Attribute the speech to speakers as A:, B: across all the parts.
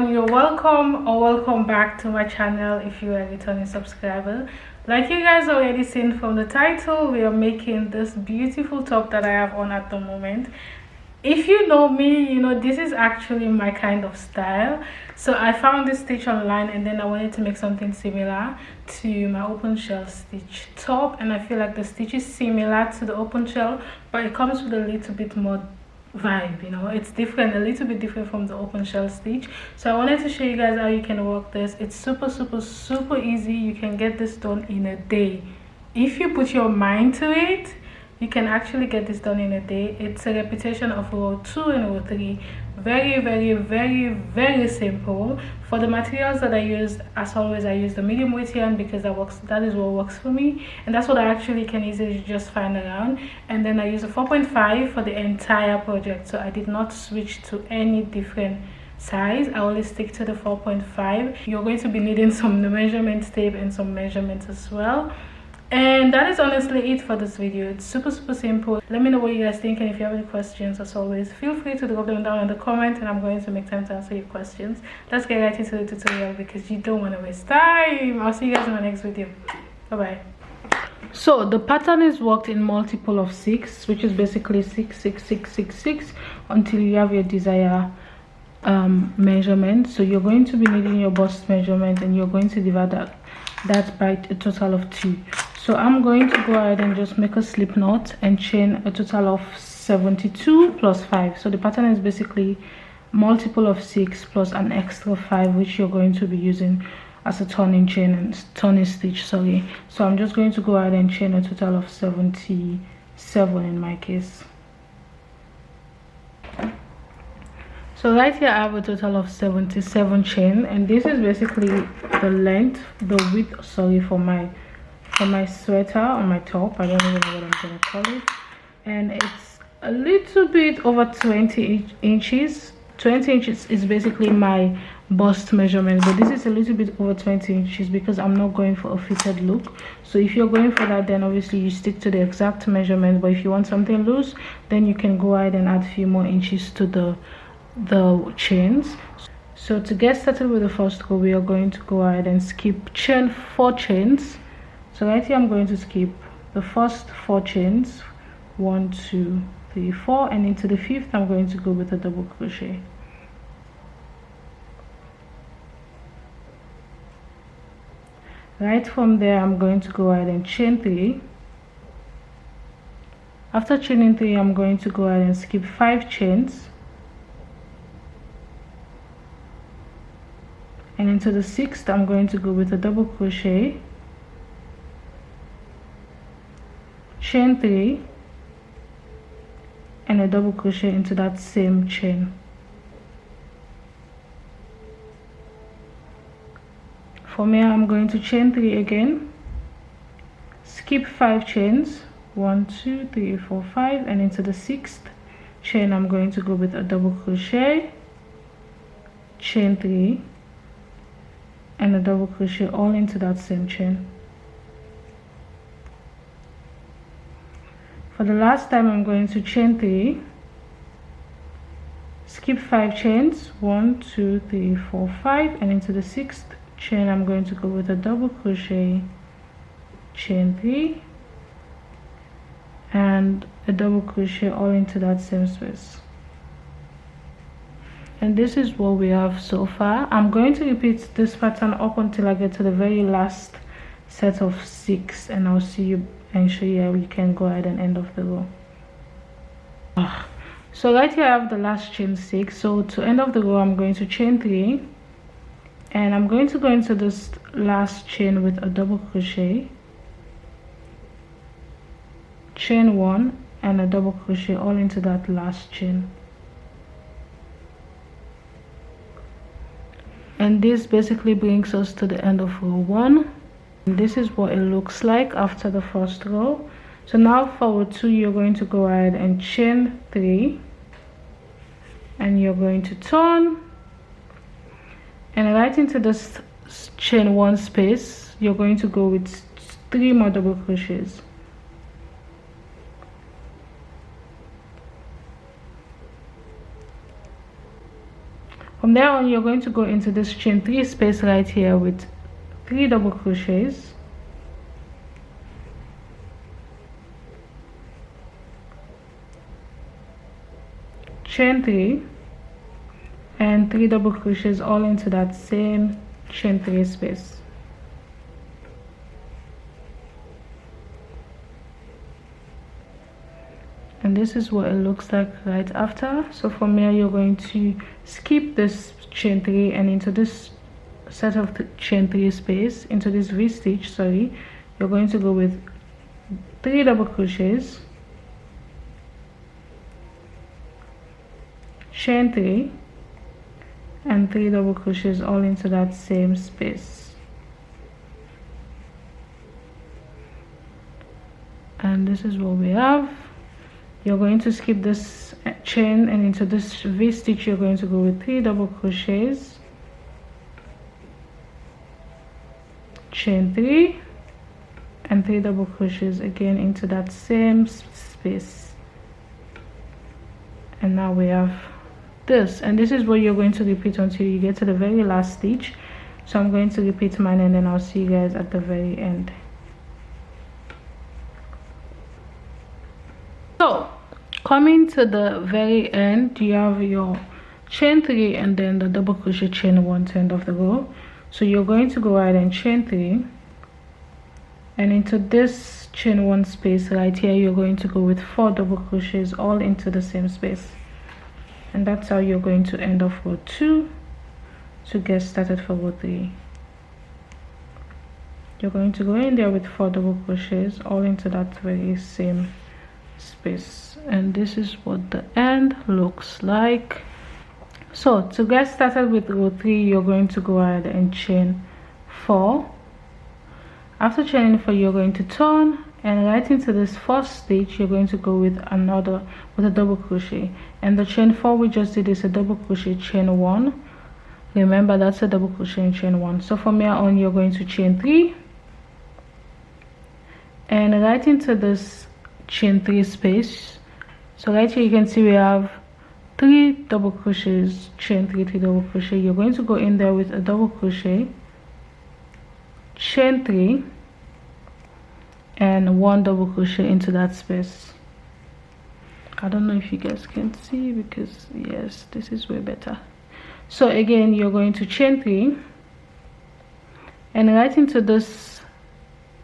A: everyone, you're welcome or welcome back to my channel if you are a returning subscriber. Like you guys already seen from the title, we are making this beautiful top that I have on at the moment. If you know me, you know this is actually my kind of style. So I found this stitch online and then I wanted to make something similar to my open shell stitch top, and I feel like the stitch is similar to the open shell, but it comes with a little bit more vibe, you know, it's different, a little bit different from the open shell stitch. So I wanted to show you guys how you can work this. It's super easy. You can get this done in a day if you put your mind to it. You can actually get this done in a day. It's a repetition of row 2 and row 3. Very simple. For the materials that I used, as always, I use the medium weight yarn because that is what works for me, and that's what I actually can easily just find around. And then I use a 4.5 for the entire project, so I did not switch to any different size. I only stick to the 4.5. You're going to be needing some measurement tape and some measurements as well. And that is honestly it for this video. It's super simple. Let me know what you guys think, and if you have any questions, as always, feel free to drop them down in the comment and I'm going to make time to answer your questions. Let's get right into the tutorial because you don't want to waste time. I'll see you guys in my next video. Bye bye. So the pattern is worked in multiple of 6, which is basically 6 until you have your desired measurement. So you're going to be needing your bust measurement and you're going to divide that by a total of 2. So I'm going to go ahead and just make a slip knot and chain a total of 72 plus 5. So the pattern is basically multiple of 6 plus an extra 5, which you're going to be using as a turning chain and turning stitch, sorry. So I'm just going to go ahead and chain a total of 77 in my case. So right here I have a total of 77 chain, and this is basically the width, sorry, for my sweater on my top. I don't even know what I'm gonna call it, and it's a little bit over 20 inches. 20 inches is basically my bust measurement, but this is a little bit over 20 inches because I'm not going for a fitted look. So if you're going for that, then obviously you stick to the exact measurement, but if you want something loose, then you can go ahead and add a few more inches to the chains. So to get started with the first row, we are going to go ahead and skip 4 chains. So right here I'm going to skip the first 4 chains, 1 2 3 4, and into the 5th I'm going to go with a double crochet. Right from there I'm going to go ahead and chain 3. After chaining 3, I'm going to go ahead and skip 5 chains, and into the 6th I'm going to go with a double crochet, chain 3, and a double crochet into that same chain. From here I'm going to chain 3 again, skip 5 chains, 1 2 3 4 5, and into the 6th chain I'm going to go with a double crochet, chain 3, and a double crochet all into that same chain. For the last time I'm going to chain 3, skip 5 chains, 1 2 3 4 5, and into the 6th chain I'm going to go with a double crochet, chain 3, and a double crochet all into that same space. And this is what we have so far. I'm going to repeat this pattern up until I get to the very last set of 6, and I'll see you and show you how you can go ahead and end off the row. So right here I have the last chain 6. So to end off the row I'm going to chain 3, and I'm going to go into this last chain with a double crochet, chain 1, and a double crochet all into that last chain. And this basically brings us to the end of row 1. And this is what it looks like after the first row. So now for row 2 you're going to go ahead and chain 3, and you're going to turn, and right into this chain 1 space you're going to go with 3 more double crochets. From there on, you're going to go into this chain 3 space right here with 3 double crochets, chain 3 and 3 double crochets all into that same chain 3 space. And this is what it looks like right after. So from here, you're going to skip this chain 3 and into this set of chain 3 space, into this V stitch, sorry, you're going to go with 3 double crochets, chain 3 and 3 double crochets all into that same space. And this is what we have. You're going to skip this chain and into this V stitch you're going to go with 3 double crochets, chain 3 and 3 double crochets again into that same space. And now we have this, and this is what you're going to repeat until you get to the very last stitch. So I'm going to repeat mine and then I'll see you guys at the very end. So coming to the very end, you have your chain 3 and then the double crochet chain 1 to end of the row. So you're going to go ahead and chain 3 and into this chain 1 space right here, you're going to go with 4 double crochets all into the same space. And that's how you're going to end off row 2 to get started for row 3. You're going to go in there with 4 double crochets all into that very same space, and this is what the end looks like. So to get started with row 3, you're going to go ahead and chain 4. After chaining 4, you're going to turn, and right into this first stitch you're going to go with a double crochet, and the chain 4 we just did is a double crochet chain 1. Remember, that's a double crochet in chain 1. So from here on, you're going to chain 3 and right into this chain 3 space. So right here you can see we have 3 double crochets, chain 3, 3 double crochet. You're going to go in there with a double crochet, chain 3 and 1 double crochet into that space. I don't know if you guys can see, because yes, this is way better. So again, you're going to chain 3 and right into this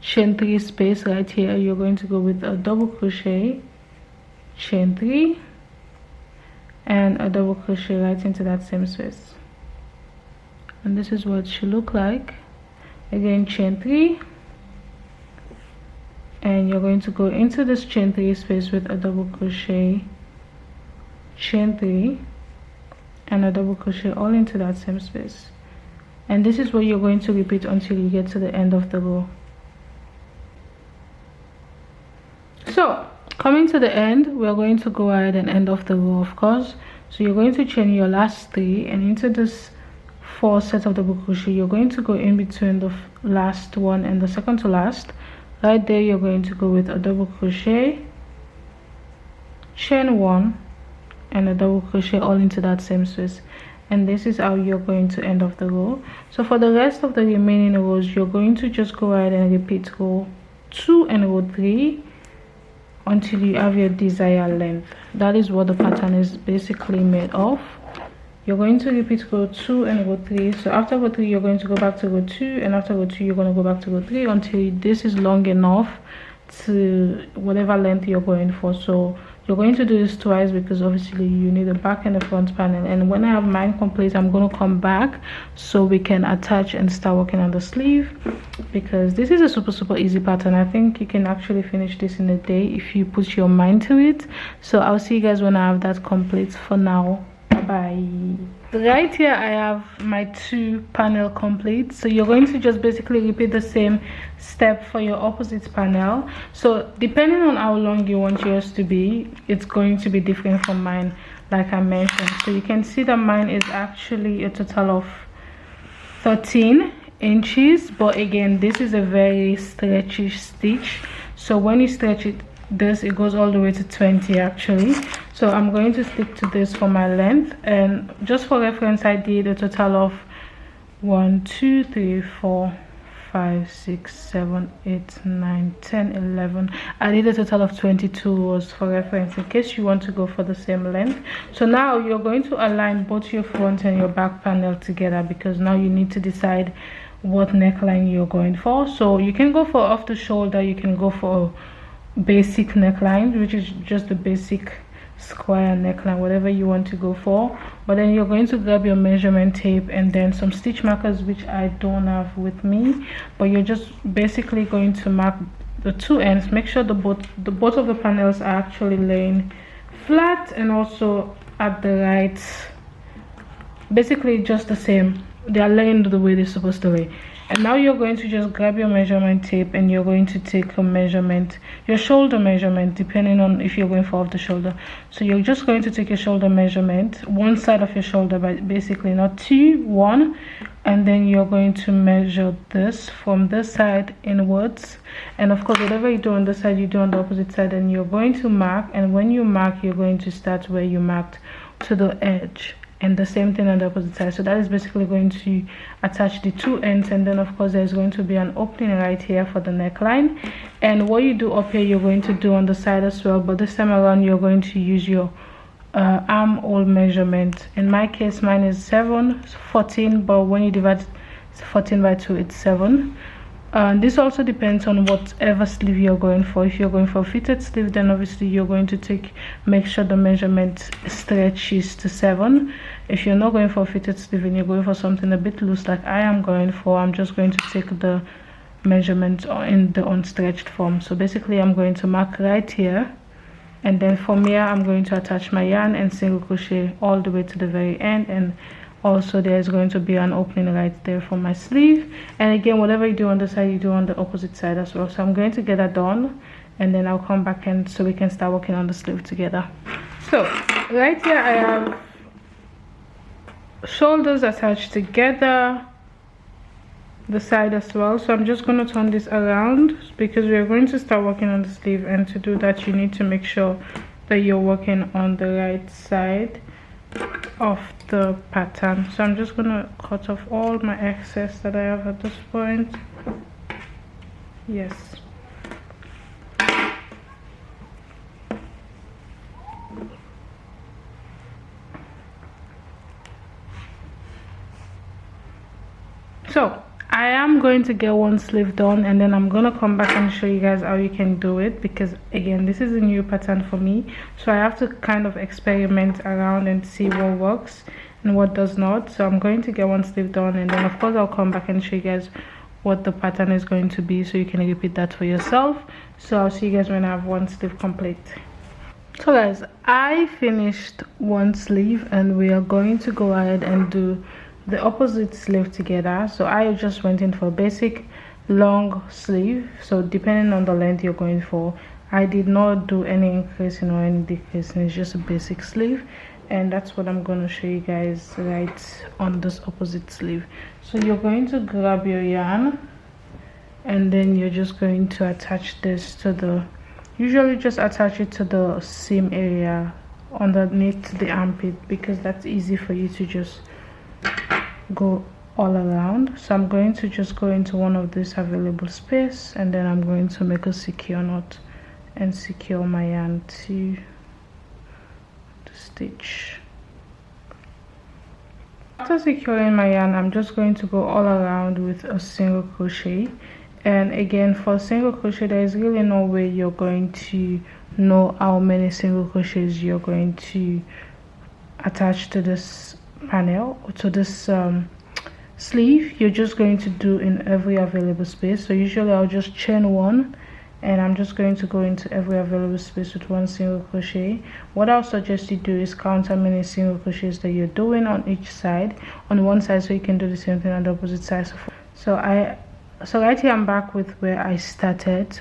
A: chain 3 space right here, you're going to go with a double crochet, chain 3 and a double crochet right into that same space. And this is what it should look like. Again, chain 3 and you're going to go into this chain 3 space with a double crochet, chain 3 and a double crochet all into that same space. And this is what you're going to repeat until you get to the end of the row. So coming to the end, we're going to go ahead and end off the row, of course. So you're going to chain your last 3 and into this 4 set of double crochet, you're going to go in between the last one and the second to last. Right there, you're going to go with a double crochet, chain 1 and a double crochet all into that same space. And this is how you're going to end off the row. So for the rest of the remaining rows, you're going to just go ahead and repeat row 2 and row 3 until you have your desired length. That is what the pattern is basically made of. You're going to repeat row 2 and row 3. So after row 3, you're going to go back to row 2, and after row 2, you're going to go back to row 3 until this is long enough to whatever length you're going for. So you're going to do this twice because obviously you need the back and the front panel. And when I have mine complete, I'm going to come back so we can attach and start working on the sleeve, because this is a super easy pattern. I think you can actually finish this in a day if you put your mind to it. So I'll see you guys when I have that complete. For now, bye. Right here I have my 2 panel complete. So you're going to just basically repeat the same step for your opposite panel. So depending on how long you want yours to be, it's going to be different from mine, like I mentioned. So you can see that mine is actually a total of 13 inches, but again, this is a very stretchy stitch. So when you stretch it, it goes all the way to 20 actually. So I'm going to stick to this for my length, and just for reference I did a total of 1 2 3 4 5 6 7 8 9 10 11. I did a total of 22 rows for reference in case you want to go for the same length. So now you're going to align both your front and your back panel together, because now you need to decide what neckline you're going for. So you can go for off the shoulder, you can go for basic neckline, which is just the basic square neckline, whatever you want to go for. But then you're going to grab your measurement tape and then some stitch markers, which I don't have with me, but you're just basically going to mark the two ends. Make sure the both of the panels are actually laying flat and also at the right, basically just the same, they are laying the way they're supposed to lay. And now you're going to just grab your measurement tape and you're going to take a measurement, your shoulder measurement, depending on if you're going for off the shoulder. So you're just going to take your shoulder measurement, one side of your shoulder, but basically not two, one, and then you're going to measure this from this side inwards. And of course, whatever you do on this side, you do on the opposite side, and you're going to mark. And when you mark, you're going to start where you marked to the edge, and the same thing on the opposite side. So that is basically going to attach the two ends, and then of course there's going to be an opening right here for the neckline. And what you do up here, you're going to do on the side as well, but this time around you're going to use your armhole measurement. In my case, mine is 14, but when you divide 14 by 2, it's 7. This also depends on whatever sleeve you're going for. If you're going for a fitted sleeve, then obviously you're going to make sure the measurement stretches to 7. If you're not going for a fitted sleeve and you're going for something a bit loose like I am going for, I'm just going to take the measurement in the unstretched form. So basically I'm going to mark right here, and then from here I'm going to attach my yarn and single crochet all the way to the very end. And also there's going to be an opening right there for my sleeve. And again, whatever you do on the side, you do on the opposite side as well. So I'm going to get that done, and then I'll come back and so we can start working on the sleeve together. So right here I have shoulders attached together, the side as well. So I'm just going to turn this around because we are going to start working on the sleeve, and to do that you need to make sure that you're working on the right side of the pattern. So I'm just gonna cut off all my excess that I have at this point. Yes. So I am going to get one sleeve done, and then I'm gonna come back and show you guys how you can do it, because again, this is a new pattern for me, so I have to kind of experiment around and see what works and what does not. So I'm going to get one sleeve done, and then of course I'll come back and show you guys what the pattern is going to be, so you can repeat that for yourself. So I'll see you guys when I have one sleeve complete. So guys, I finished one sleeve, and we are going to go ahead and do the opposite sleeve together. So I just went in for a basic long sleeve, so depending on the length you're going for. I did not do any increasing or any decreasing, it's just a basic sleeve, and that's what I'm going to show you guys right on this opposite sleeve. So you're going to grab your yarn, and then you're just going to attach this to the, usually just attach it to the seam area underneath the armpit, because that's easy for you to just go all around. So I'm going to just go into one of this available space, and then I'm going to make a secure knot and secure my yarn to the stitch. After securing my yarn, I'm just going to go all around with a single crochet. And again, for single crochet, there is really no way you're going to know how many single crochets you're going to attach to this panel, to this sleeve. You're just going to do in every available space. So usually I'll just chain one, and I'm just going to go into every available space with one single crochet. What I'll suggest you do is count how many single crochets that you're doing on each side, on one side, so you can do the same thing on the opposite side. So right here I'm back with where I started.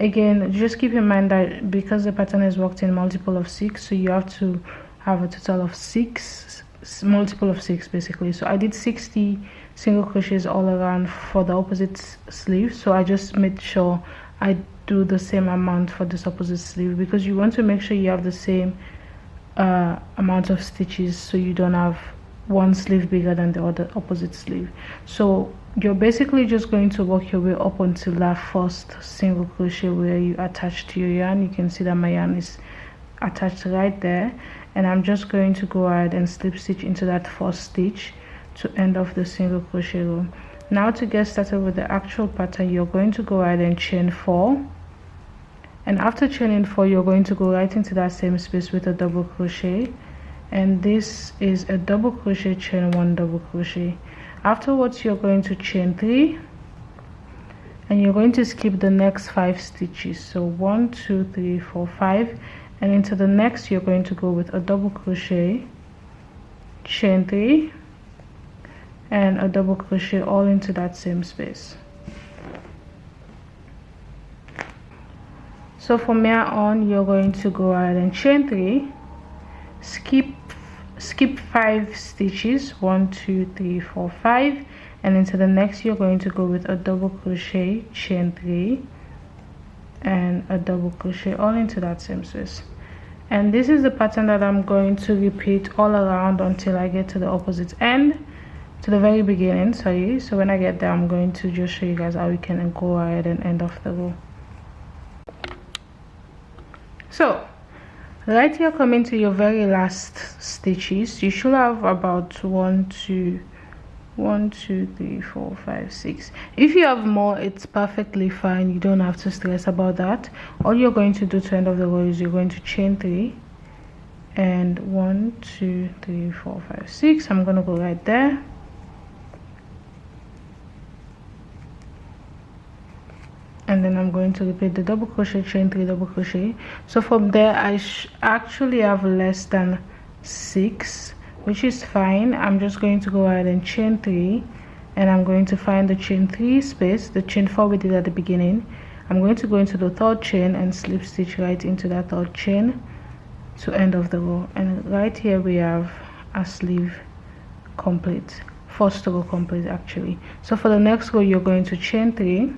A: Again, just keep in mind that because the pattern is worked in multiple of 6, so you have to have a total of 6, multiple of 6 basically. So I did 60 single crochets all around for the opposite sleeve, so I just made sure I do the same amount for this opposite sleeve, because you want to make sure you have the same amount of stitches, so you don't have one sleeve bigger than the other opposite sleeve. So you're basically just going to work your way up until that first single crochet where you attach to your yarn. You can see that my yarn is attached right there, and I'm just going to go ahead and slip stitch into that first stitch to end off the single crochet row. Now to get started with the actual pattern, you're going to go ahead and chain 4, and after chaining 4 you're going to go right into that same space with a double crochet, and this is a double crochet, chain 1, double crochet. Afterwards you're going to chain 3, and you're going to skip the next 5 stitches, so 1 2 3 4 5, and into the next you're going to go with a double crochet, chain 3, and a double crochet all into that same space. So from here on you're going to go ahead and chain 3, skip 5 stitches, 1 2 3 4 5, and into the next you're going to go with a double crochet, chain 3, and a double crochet all into that same space. And this is the pattern that I'm going to repeat all around until I get to the opposite end, to the very beginning, sorry. So when I get there I'm going to just show you guys how you can go ahead and end off the row. So right here, coming to your very last stitches, you should have about 1 2 3 4 5 6. If you have more, it's perfectly fine, you don't have to stress about that. All you're going to do to end off the row is you're going to chain 3, and 1 2 3 4 5 6. I'm going to go right there, and then I'm going to repeat the double crochet, chain 3, double crochet. So from there I actually have less than 6, which is fine. I'm just going to go ahead and chain 3, and I'm going to find the chain 3 space, the chain 4 we did at the beginning. I'm going to go into the 3rd chain and slip stitch right into that 3rd chain to end of the row. And right here we have a sleeve complete, first row complete actually. So for the next row you're going to chain 3,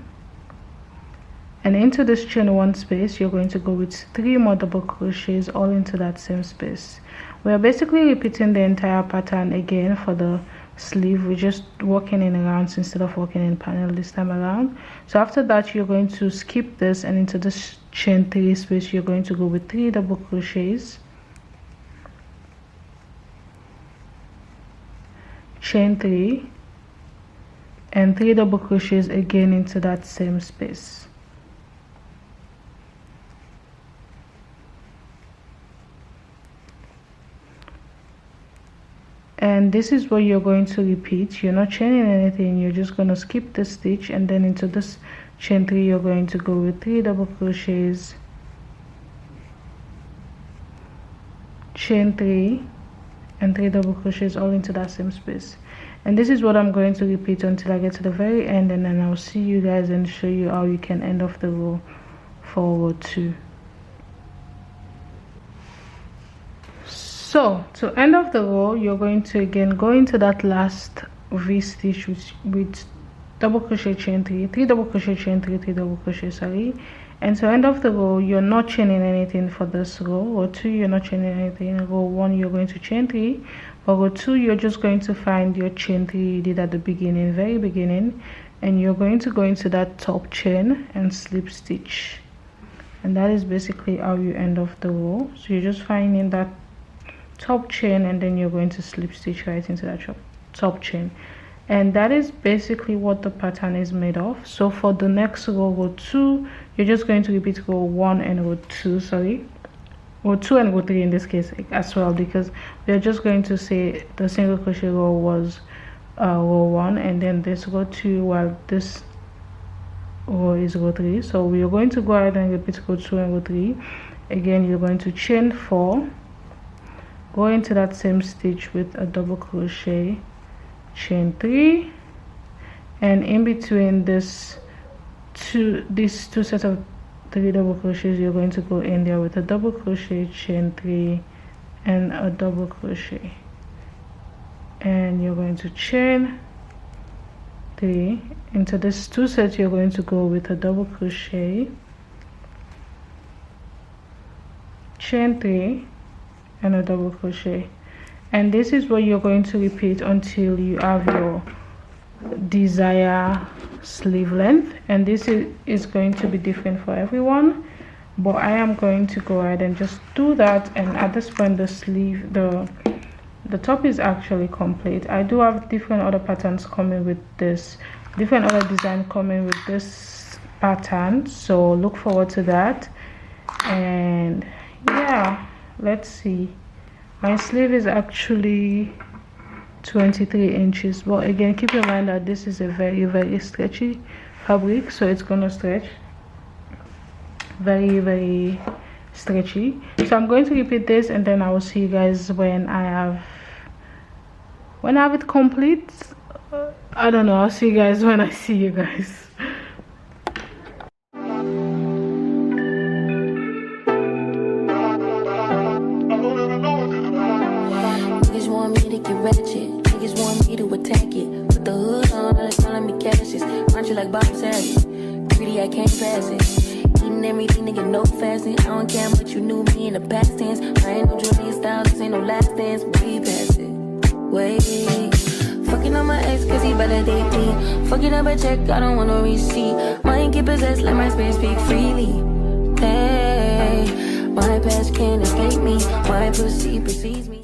A: and into this chain 1 space you're going to go with 3 more double crochets all into that same space. We are basically repeating the entire pattern again for the sleeve. We're just working in rounds instead of working in panel this time around. So after that you're going to skip this, and into this chain 3 space you're going to go with 3 double crochets, chain 3, and 3 double crochets again into that same space. And this is what you're going to repeat. You're not chaining anything, you're just going to skip this stitch, and then into this chain 3 you're going to go with 3 double crochets, chain 3, and 3 double crochets all into that same space. And this is what I'm going to repeat until I get to the very end, and then I'll see you guys and show you how you can end off the row for row 2. So to end off the row you're going to again go into that last V stitch with double crochet, chain 3, 3 double crochet, chain 3, 3 double crochet, sorry. And to end off the row you're not chaining anything for this row. Row 2 you're not chaining anything. Row 1 you're going to chain 3. For row 2 you're just going to find your chain 3 you did at the beginning, very beginning, and you're going to go into that top chain and slip stitch. And that is basically how you end off the row. So you're just finding that top chain, and then you're going to slip stitch right into that top chain. And that is basically what the pattern is made of. So for the next row, row 2, you're just going to repeat row 1 and row 2, sorry, row 2 and row 3 in this case as well, because we're just going to say the single crochet row was row 1, and then this row 2, while this row is row 3. So we're going to go ahead and repeat row 2 and row 3. Again, you're going to chain 4, go into that same stitch with a double crochet, chain 3, and in between these two sets of 3 double crochets you're going to go in there with a double crochet, chain 3, and a double crochet, and you're going to chain 3 into this 2 sets, you're going to go with a double crochet, chain 3, and a double crochet. And this is what you're going to repeat until you have your desired sleeve length. And this is going to be different for everyone, but I am going to go ahead and just do that. And at this point, the sleeve, the top is actually complete. I do have different other patterns coming with this, different other design coming with this pattern, so look forward to that. And yeah, let's see. My sleeve is actually 23 inches, but again, keep in mind that this is a very stretchy fabric, so it's gonna stretch very stretchy. So I'm going to repeat this, and then I will see you guys when I have it complete. I don't know, I'll see you guys when I see you guys.
B: Niggas want me to get ratchet, niggas want me to attack it. Put the hood on, all the time me cashes. Aren't you like Bob Saget? Greedy, I can't pass it. Eating everything, nigga, no fasting. I don't care what you knew me in the past tense. I ain't no Julia Styles, this ain't no last dance. Way past it, way. Fucking on my ex cause he validate me. Fucking up a check, I don't want no receipt. Mind get possessed, let my spirit speak freely. Hey, my past can't escape me. My pussy precedes me.